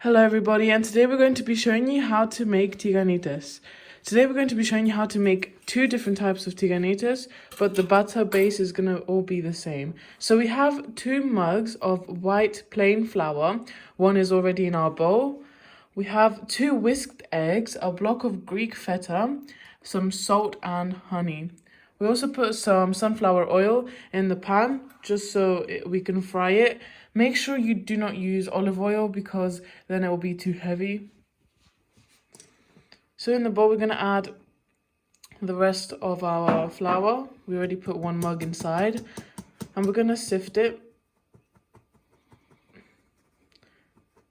Hello everybody, and today we're going to be showing you how to make tiganitas. Today we're going to be showing you how to make two different types of tiganitas, but the batter base is going to all be the same. So we have 2 mugs of white plain flour. One is already in our bowl. We have 2 whisked eggs, a block of Greek feta, some salt and honey. We also put some sunflower oil in the pan just so we can fry it. Make sure you do not use olive oil because then it will be too heavy. So in the bowl we're going to add the rest of our flour. We already put 1 mug inside and we're going to sift it.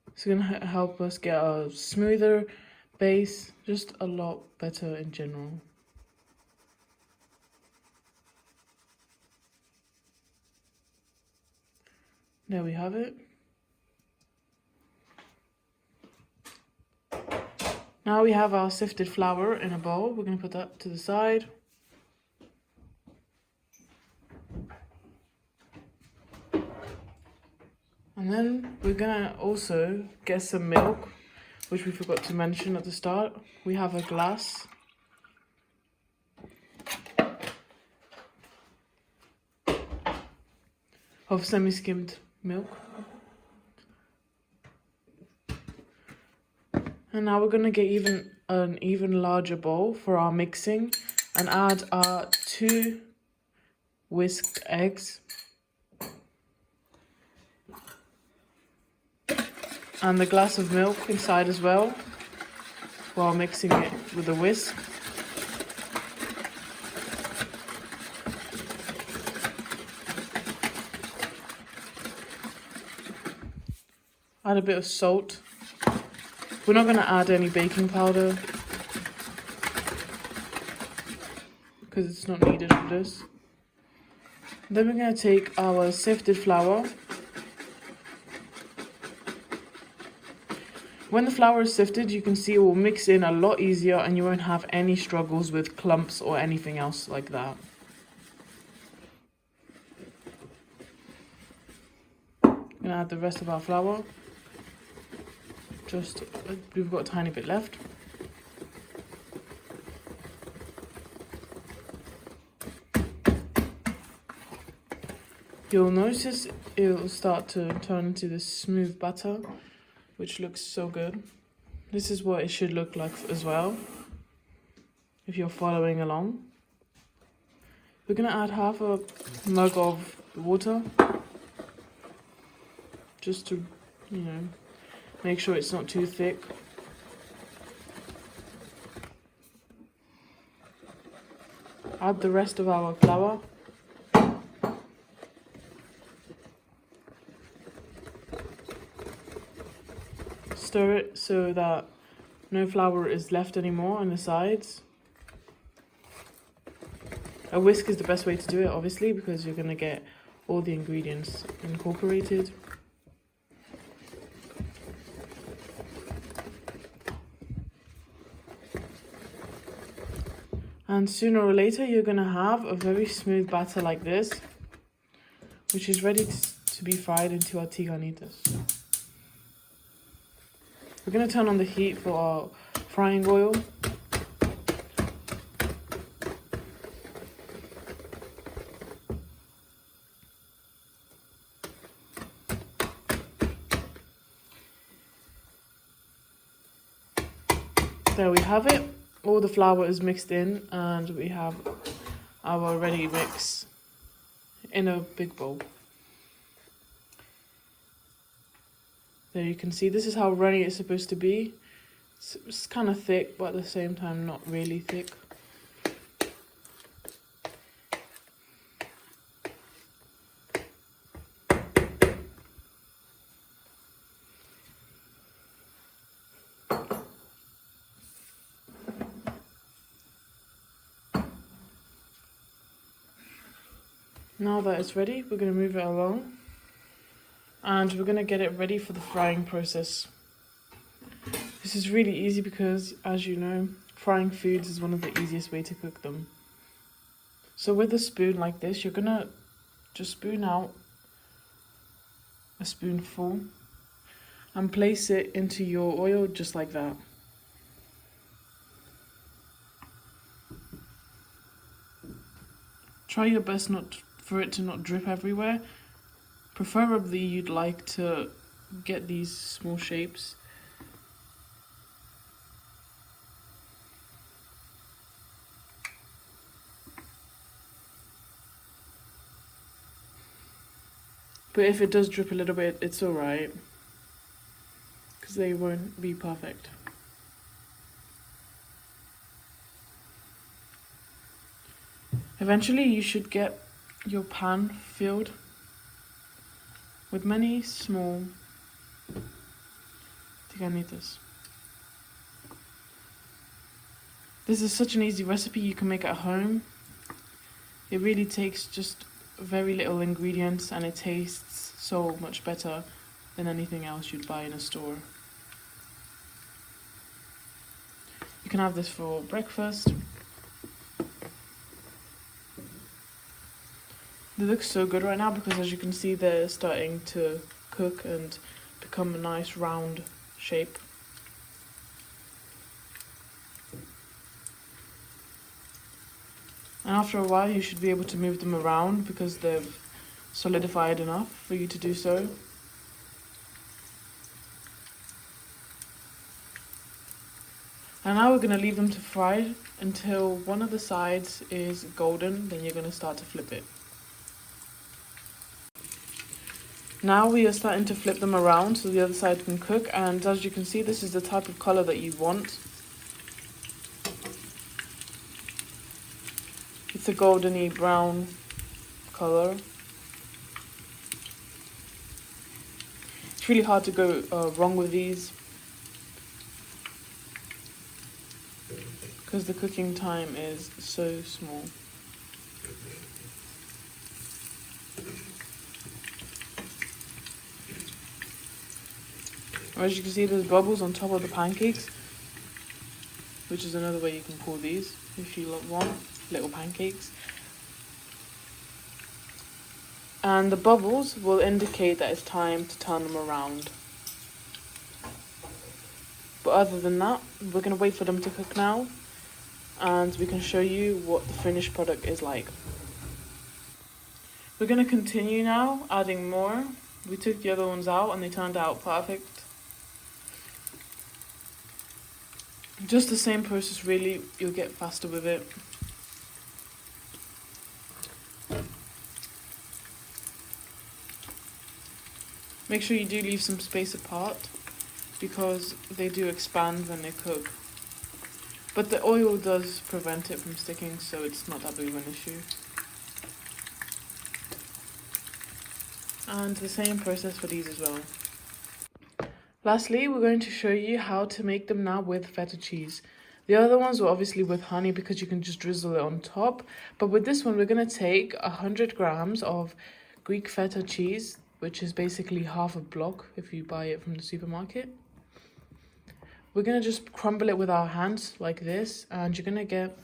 It's going to help us get a smoother base, just a lot better in general. There we have it. Now we have our sifted flour in a bowl. We're going to put that to the side. And then we're going to also get some milk, which we forgot to mention at the start. We have a glass. Of semi-skimmed milk. And now we're going to get an even larger bowl for our mixing and add our 2 whisked eggs. And the glass of milk inside as well, while mixing it with a whisk. Add a bit of salt. We're not going to add any baking powder because it's not needed for this. Then we're going to take our sifted flour. When the flour is sifted, you can see it will mix in a lot easier and you won't have any struggles with clumps or anything else like that. I'm going to add the rest of our flour. We've got a tiny bit left. You'll notice it will start to turn into this smooth batter, which looks so good. This is what it should look like as well, if you're following along. We're going to add half a mug of water, just to, make sure it's not too thick. Add the rest of our flour. Stir it so that no flour is left anymore on the sides. A whisk is the best way to do it, obviously, because you're going to get all the ingredients incorporated. And sooner or later, you're going to have a very smooth batter like this, which is ready to be fried into our tiganitas. We're going to turn on the heat for our frying oil. There we have it. All the flour is mixed in and we have our ready mix in a big bowl. There you can see, this is how runny it's supposed to be. It's kind of thick, but at the same time not really thick. Now that it's ready, we're going to move it along and we're going to get it ready for the frying process. This is really easy because, as you know, frying foods is one of the easiest way to cook them. So with a spoon like this, you're going to just spoon out a spoonful and place it into your oil just like that. Try your best not for it to not drip everywhere. Preferably you'd like to get these small shapes. But if it does drip a little bit, it's alright, because they won't be perfect. Eventually you should get your pan filled with many small tiganitas. This is such an easy recipe you can make at home. It really takes just very little ingredients and it tastes so much better than anything else you'd buy in a store. You can have this for breakfast. They look so good right now because, as you can see, they're starting to cook and become a nice round shape. And after a while you should be able to move them around because they've solidified enough for you to do so. And now we're going to leave them to fry until one of the sides is golden, then you're going to start to flip it. Now we are starting to flip them around so the other side can cook, and as you can see, this is the type of color that you want. It's a goldeny brown color. It's really hard to go wrong with these because the cooking time is so small. As you can see, there's bubbles on top of the pancakes, which is another way you can pull these if you want little pancakes. And the bubbles will indicate that it's time to turn them around. But other than that, we're going to wait for them to cook now, and we can show you what the finished product is like. We're going to continue now, adding more. We took the other ones out and they turned out perfect. Just the same process really, you'll get faster with it. Make sure you do leave some space apart because they do expand when they cook. But the oil does prevent it from sticking, so it's not that big of an issue. And the same process for these as well. Lastly, we're going to show you how to make them now with feta cheese. The other ones were obviously with honey because you can just drizzle it on top. But with this one, we're going to take 100 grams of Greek feta cheese, which is basically half a block if you buy it from the supermarket. We're going to just crumble it with our hands like this, and you're going to get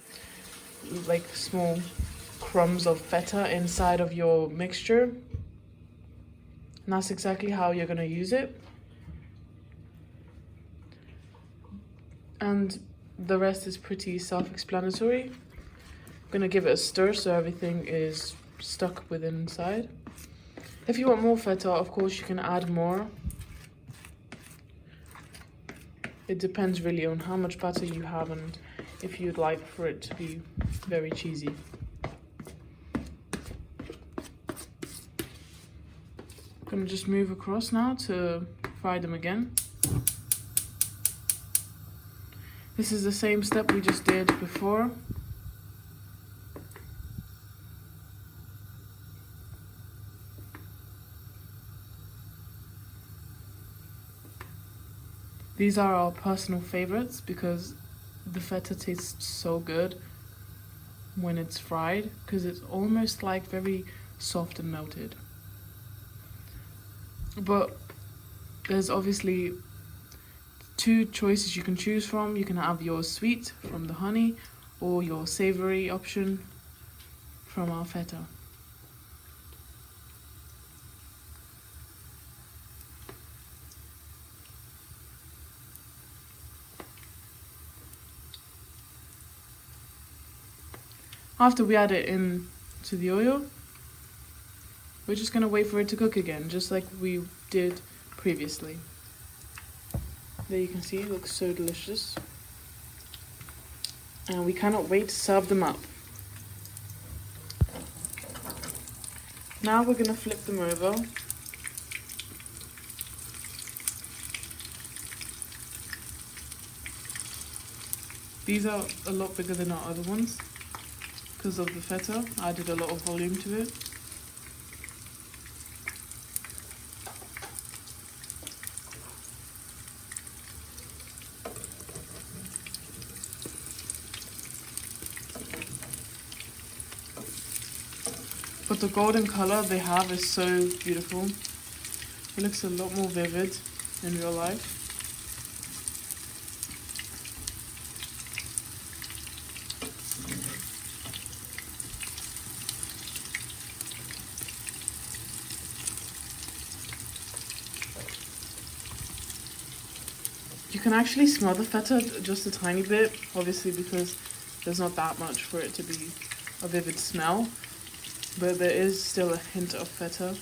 like small crumbs of feta inside of your mixture. And that's exactly how you're going to use it. And the rest is pretty self-explanatory. I'm going to give it a stir so everything is stuck within inside. If you want more feta, of course, you can add more. It depends really on how much butter you have and if you'd like for it to be very cheesy. I'm going to just move across now to fry them again. This is the same step we just did before. These are our personal favorites because the feta tastes so good when it's fried because it's almost like very soft and melted. But there's obviously two choices you can choose from. You can have your sweet from the honey or your savory option from our feta. After we add it in to the oil, we're just gonna wait for it to cook again, just like we did previously. There you can see, it looks so delicious. And we cannot wait to serve them up. Now we're gonna flip them over. These are a lot bigger than our other ones because of the feta. I added a lot of volume to it. But the golden color they have is so beautiful. It looks a lot more vivid in real life. You can actually smell the feta just a tiny bit, obviously because there's not that much for it to be a vivid smell, but there is still a hint of feta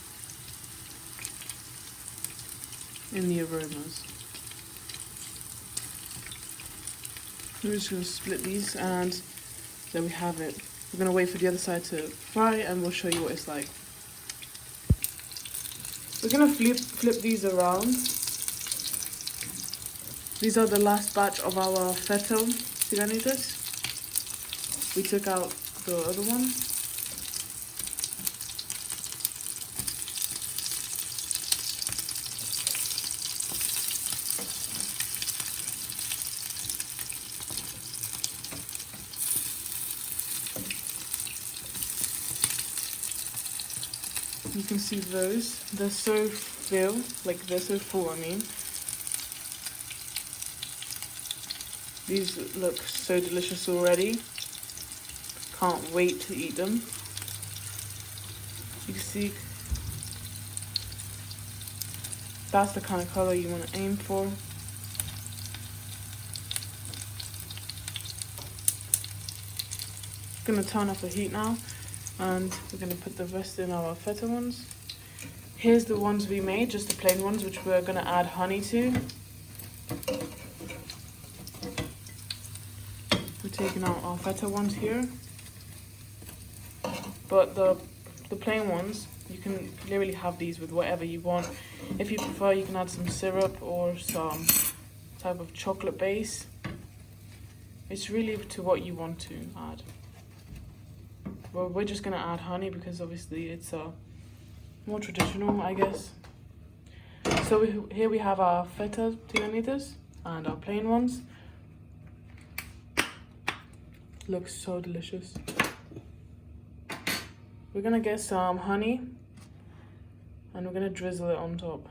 in the aromas. We're just going to split these and there we have it. We're going to wait for the other side to fry and we'll show you what it's like. We're going to flip these around. These are the last batch of our feta tiganitas. We took out the other one. You can see those. They're so full, I mean. These look so delicious already. Can't wait to eat them. You can see that's the kind of color you want to aim for. I'm gonna turn off the heat now and we're gonna put the rest in our feta ones. Here's the ones we made, just the plain ones, which we're gonna add honey to. We're taking out our feta ones here. But the plain ones, you can literally have these with whatever you want. If you prefer, you can add some syrup or some type of chocolate base. It's really to what you want to add. Well, we're just gonna add honey because obviously it's more traditional, I guess. So here we have our feta tiganitas and our plain ones. Looks so delicious. We're gonna get some honey and we're gonna drizzle it on top.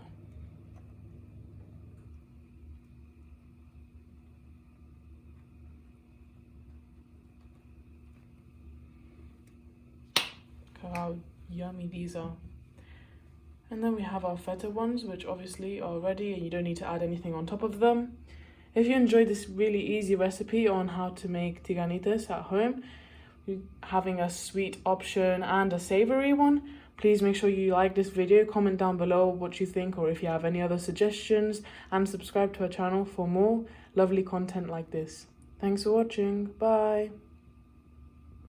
Look how yummy these are. And then we have our feta ones, which obviously are ready and you don't need to add anything on top of them. If you enjoyed this really easy recipe on how to make tiganitas at home, having a sweet option and a savory one, please make sure you like this video, comment down below what you think or if you have any other suggestions, and subscribe to our channel for more lovely content like this. Thanks for watching. Bye.